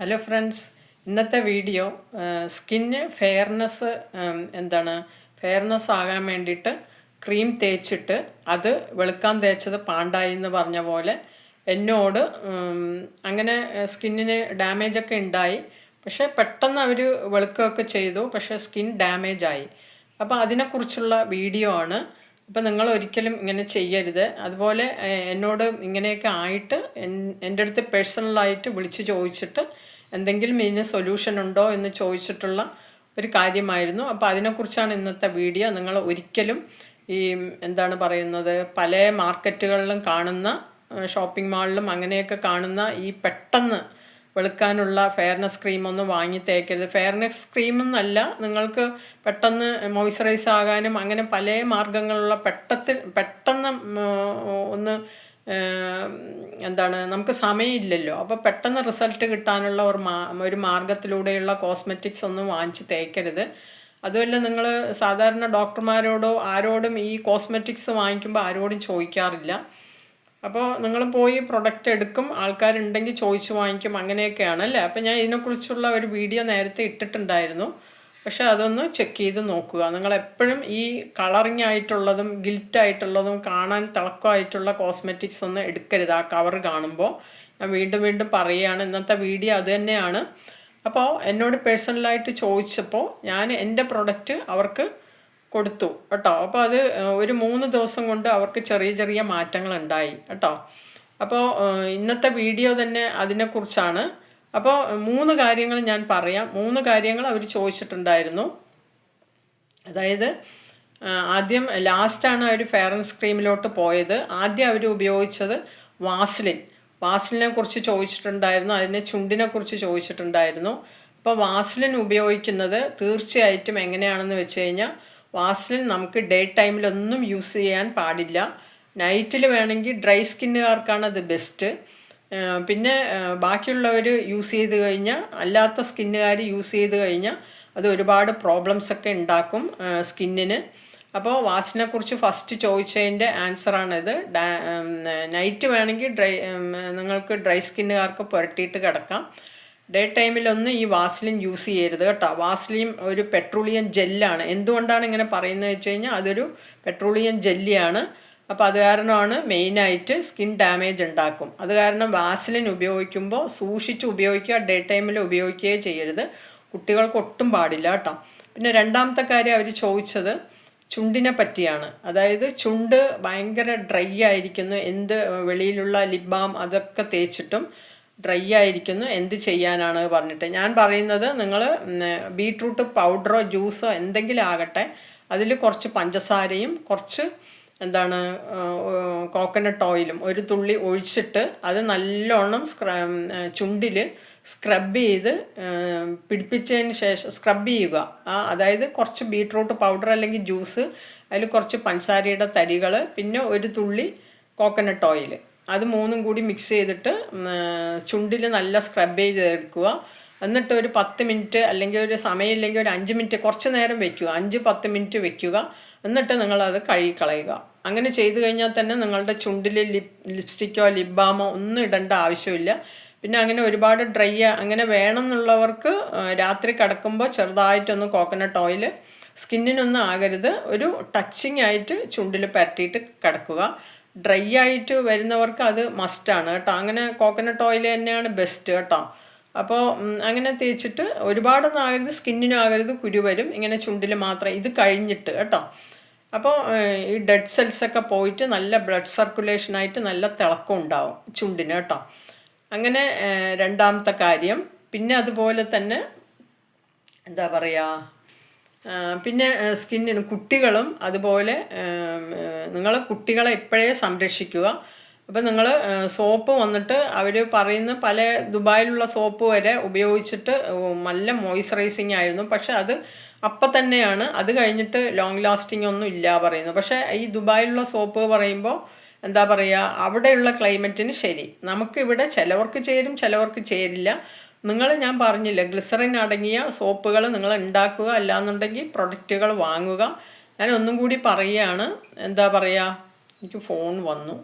Hello friends, ഇന്നത്തെ video skin fairness ആകാൻ വേണ്ടിയിട്ട് ക്രീം തേച്ചിട്ട് അത് വെളുക്കാൻ തേച്ചത് പാണ്ടായി എന്ന് പറഞ്ഞ പോലെ എന്നോട് അങ്ങനെ സ്കിന്നിന് ഡാമേജൊക്കെ ഉണ്ടായി. പക്ഷേ പെട്ടെന്ന് അവർ വെളുക്കുകയൊക്കെ ചെയ്തു, പക്ഷേ സ്കിൻ ഡാമേജായി. അപ്പോൾ അതിനെക്കുറിച്ചുള്ള വീഡിയോ ആണ്. അപ്പോൾ നിങ്ങൾ ഒരിക്കലും ഇങ്ങനെ ചെയ്യരുത്. അതുപോലെ എന്നോട് ഇങ്ങനെയൊക്കെ ആയിട്ട് എൻ്റെ അടുത്ത് പേഴ്സണലായിട്ട് വിളിച്ച് ചോദിച്ചിട്ട് എന്തെങ്കിലും ഇതിന് സൊല്യൂഷൻ ഉണ്ടോ എന്ന് ചോദിച്ചിട്ടുള്ള ഒരു കാര്യമായിരുന്നു. അപ്പോൾ അതിനെക്കുറിച്ചാണ് ഇന്നത്തെ വീഡിയോ. നിങ്ങൾ ഒരിക്കലും ഈ പല മാർക്കറ്റുകളിലും കാണുന്ന, ഷോപ്പിംഗ് മാളിലും അങ്ങനെയൊക്കെ കാണുന്ന ഈ പെട്ടെന്ന് വെളുക്കാനുള്ള ഫെയർനെസ് ക്രീമൊന്നും വാങ്ങി തേക്കരുത്. ഫെയർനെസ് ക്രീമെന്നല്ല, നിങ്ങൾക്ക് പെട്ടെന്ന് മോയ്സ്ചറൈസ് ആകാനും അങ്ങനെ പല മാർഗങ്ങളുള്ള പെട്ടെന്ന് ഒന്ന് നമുക്ക് സമയമില്ലല്ലോ. അപ്പോൾ പെട്ടെന്ന് റിസൾട്ട് കിട്ടാനുള്ള ഒരു മാർഗത്തിലൂടെയുള്ള കോസ്മെറ്റിക്സ് ഒന്നും വാങ്ങിച്ച് തേക്കരുത്. അതുമല്ല, നിങ്ങൾ സാധാരണ ഡോക്ടർമാരോടോ ആരോടും ഈ കോസ്മെറ്റിക്സ് വാങ്ങിക്കുമ്പോൾ ആരോടും ചോദിക്കാറില്ല. അപ്പോൾ നിങ്ങൾ പോയി പ്രൊഡക്റ്റ് എടുക്കും, ആൾക്കാരുണ്ടെങ്കിൽ ചോദിച്ച് വാങ്ങിക്കും, അങ്ങനെയൊക്കെയാണ് അല്ലേ. അപ്പോൾ ഞാൻ ഇതിനെക്കുറിച്ചുള്ള ഒരു വീഡിയോ നേരത്തെ ഇട്ടിട്ടുണ്ടായിരുന്നു. പക്ഷേ അതൊന്ന് ചെക്ക് ചെയ്ത് നോക്കുക. നിങ്ങളെപ്പോഴും ഈ കളറിങ് ആയിട്ടുള്ളതും ഗിൽറ്റായിട്ടുള്ളതും കാണാൻ തിളക്കമായിട്ടുള്ള കോസ്മെറ്റിക്സ് ഒന്നും എടുക്കരുത്. ആ കവർ കാണുമ്പോൾ ഞാൻ വീണ്ടും വീണ്ടും പറയുകയാണ്. ഇന്നത്തെ വീഡിയോ അത് തന്നെയാണ്. അപ്പോൾ എന്നോട് പേഴ്സണലായിട്ട് ചോദിച്ചപ്പോൾ ഞാൻ എൻ്റെ പ്രൊഡക്റ്റ് അവർക്ക് കൊടുത്തു കേട്ടോ. അപ്പോൾ അത് ഒരു 3 ദിവസം കൊണ്ട് അവർക്ക് ചെറിയ ചെറിയ മാറ്റങ്ങൾ ഉണ്ടായി കേട്ടോ. അപ്പോൾ ഇന്നത്തെ വീഡിയോ തന്നെ അതിനെക്കുറിച്ചാണ്. അപ്പോൾ 3 കാര്യങ്ങൾ ഞാൻ പറയാം. 3 കാര്യങ്ങൾ അവർ ചോദിച്ചിട്ടുണ്ടായിരുന്നു. അതായത് ലാസ്റ്റാണ് അവർ ഫെയർനെസ് ക്രീമിലോട്ട് പോയത്. ആദ്യം അവർ ഉപയോഗിച്ചത് വാസ്ലിനെ കുറിച്ച് ചോദിച്ചിട്ടുണ്ടായിരുന്നു. അതിന് ചുണ്ടിനെ കുറിച്ച് ചോദിച്ചിട്ടുണ്ടായിരുന്നു. അപ്പോൾ വാസ്ലിൻ ഉപയോഗിക്കുന്നത് തീർച്ചയായിട്ടും എങ്ങനെയാണെന്ന് വെച്ച് കഴിഞ്ഞാൽ, വാസ്ലിൻ നമുക്ക് ഡേ ടൈമിലൊന്നും യൂസ് ചെയ്യാൻ പാടില്ല. നൈറ്റിൽ വേണമെങ്കിൽ ഡ്രൈ സ്കിന്നുകാർക്കാണ് അത് ബെസ്റ്റ്. പിന്നെ ബാക്കിയുള്ളവർ യൂസ് ചെയ്ത് കഴിഞ്ഞാൽ, അല്ലാത്ത സ്കിന്നുകാർ യൂസ് ചെയ്ത് കഴിഞ്ഞാൽ അത് ഒരുപാട് പ്രോബ്ലംസൊക്കെ ഉണ്ടാക്കും സ്കിന്നിന്. അപ്പോൾ വാസ്ലിനെക്കുറിച്ച് ഫസ്റ്റ് ചോദിച്ചതിൻ്റെ ആൻസറാണിത്. നൈറ്റ് വേണമെങ്കിൽ നിങ്ങൾക്ക് ഡ്രൈ സ്കിന്നുകാർക്ക് പുരട്ടിയിട്ട് കിടക്കാം. ഡേ ടൈമിലൊന്നും ഈ വാസ്ലിൻ യൂസ് ചെയ്യരുത് കേട്ടോ. വാസ്ലിൻ ഒരു പെട്രോളിയം ജെല്ലാണ്. എന്തുകൊണ്ടാണ് ഇങ്ങനെ പറയുന്നത് വെച്ച് കഴിഞ്ഞാൽ, അതൊരു പെട്രോളിയം ജെല്ലിയാണ്. അപ്പോൾ അത് കാരണമാണ് മെയിനായിട്ട് സ്കിൻ ഡാമേജ് ഉണ്ടാക്കും. അത് കാരണം വാസ്ലിൻ ഉപയോഗിക്കുമ്പോൾ സൂക്ഷിച്ച് ഉപയോഗിക്കുക. ഡേ ടൈമിൽ ഉപയോഗിക്കുകയേ ചെയ്യരുത്. കുട്ടികൾക്ക് ഒട്ടും പാടില്ല കേട്ടോ. പിന്നെ രണ്ടാമത്തെ കാര്യം അവർ ചോദിച്ചത് ചുണ്ടിനെ പറ്റിയാണ്. അതായത് ചുണ്ട് ഭയങ്കര ഡ്രൈ ആയിരിക്കുന്നു, വെളിയിലുള്ള ലിപ് ബാം അതൊക്കെ തേച്ചിട്ടും ഡ്രൈ ആയിരിക്കുന്നു, എന്ത് ചെയ്യാനാണ് പറഞ്ഞിട്ട് ഞാൻ പറയുന്നത്, നിങ്ങൾ ബീട്രൂട്ട് പൗഡറോ ജ്യൂസോ എന്തെങ്കിലും ആകട്ടെ, അതിൽ കുറച്ച് പഞ്ചസാരയും കുറച്ച് കോക്കനട്ട് ഓയിലും ഒരു തുള്ളി ഒഴിച്ചിട്ട് അത് നല്ലോണം ചുണ്ടിൽ സ്ക്രബ് ചെയ്ത് പിടിപ്പിച്ചതിന് ശേഷം സ്ക്രബ് ചെയ്യുക. അതായത് കുറച്ച് ബീട്രൂട്ട് പൗഡർ അല്ലെങ്കിൽ ജ്യൂസ്, അതിൽ കുറച്ച് പഞ്ചസാരയുടെ തരികൾ, പിന്നെ ഒരു തുള്ളി കോക്കനട്ട് ഓയിൽ, അത് 3 കൂടി മിക്സ് ചെയ്തിട്ട് ചുണ്ടിൽ നല്ല സ്ക്രബ് ചെയ്ത് എടുക്കുക. എന്നിട്ട് ഒരു 10 മിനിറ്റ് അല്ലെങ്കിൽ ഒരു സമയമില്ലെങ്കിൽ ഒരു 5 മിനിറ്റ് കുറച്ച് നേരം വെക്കുക. 5-10 മിനിറ്റ് വെക്കുക. എന്നിട്ട് നിങ്ങളത് കഴുകിക്കളയുക. അങ്ങനെ ചെയ്തു കഴിഞ്ഞാൽ തന്നെ നിങ്ങളുടെ ചുണ്ടിൽ ലിപ്സ്റ്റിക്കോ ലിപ് ബാമോ ഒന്നും ഇടേണ്ട ആവശ്യമില്ല. പിന്നെ അങ്ങനെ ഒരുപാട് ഡ്രൈ അങ്ങനെ വേണമെന്നുള്ളവർക്ക് രാത്രി കിടക്കുമ്പോൾ ചെറുതായിട്ടൊന്ന് കോക്കനട്ട് ഓയിൽ, സ്കിന്നിനൊന്നും ആകരുത്, ഒരു ടച്ചിങ് ആയിട്ട് ചുണ്ടിൽ പരട്ടിയിട്ട് കിടക്കുക. ഡ്രൈ ആയിട്ട് വരുന്നവർക്ക് അത് മസ്റ്റാണ് കേട്ടോ. അങ്ങനെ കോക്കനട്ട് ഓയിൽ തന്നെയാണ് ബെസ്റ്റ് കേട്ടോ. അപ്പോൾ അങ്ങനെ തേച്ചിട്ട് ഒരുപാടൊന്നും ആകരുത്, സ്കിന്നിനും ആകരുത്, കുരു വരും. ഇങ്ങനെ ചുണ്ടിൽ മാത്രം ഇത് കഴിഞ്ഞിട്ട് കേട്ടോ. അപ്പോൾ ഈ ഡെഡ് സെൽസൊക്കെ പോയിട്ട് നല്ല ബ്ലഡ് സർക്കുലേഷനായിട്ട് നല്ല തിളക്കം ഉണ്ടാവും ചുണ്ടിന് കേട്ടോ. അങ്ങനെ രണ്ടാമത്തെ കാര്യം. പിന്നെ അതുപോലെ തന്നെ പിന്നെ സ്കിന്നിന് കുട്ടികളും അതുപോലെ നിങ്ങൾ കുട്ടികളെ ഇപ്പോഴേ സംരക്ഷിക്കുക. അപ്പോൾ നിങ്ങൾ സോപ്പ് വന്നിട്ട് അവർ പറയുന്ന പല ദുബായിലുള്ള സോപ്പ് വരെ ഉപയോഗിച്ചിട്ട് നല്ല മോയ്സ്ചറൈസിങ് ആയിരുന്നു. പക്ഷെ അത് അപ്പം തന്നെയാണ്, അത് കഴിഞ്ഞിട്ട് ലോങ് ലാസ്റ്റിംഗ് ഒന്നും ഇല്ല പറയുന്നു. പക്ഷേ ഈ ദുബായിലുള്ള സോപ്പ് പറയുമ്പോൾ അവിടെയുള്ള ക്ലൈമറ്റിന് ശരി, നമുക്കിവിടെ ചിലവർക്ക് ചേരും ചിലവർക്ക് ചേരില്ല. ഞാൻ പറഞ്ഞില്ല, ഗ്ലിസറിൻ അടങ്ങിയ സോപ്പുകൾ നിങ്ങൾ ഉണ്ടാക്കുക, അല്ലാന്നുണ്ടെങ്കിൽ പ്രൊഡക്റ്റുകൾ വാങ്ങുക. ഞാൻ ഒന്നും കൂടി പറയുകയാണ്, എനിക്ക് ഫോൺ വന്നു.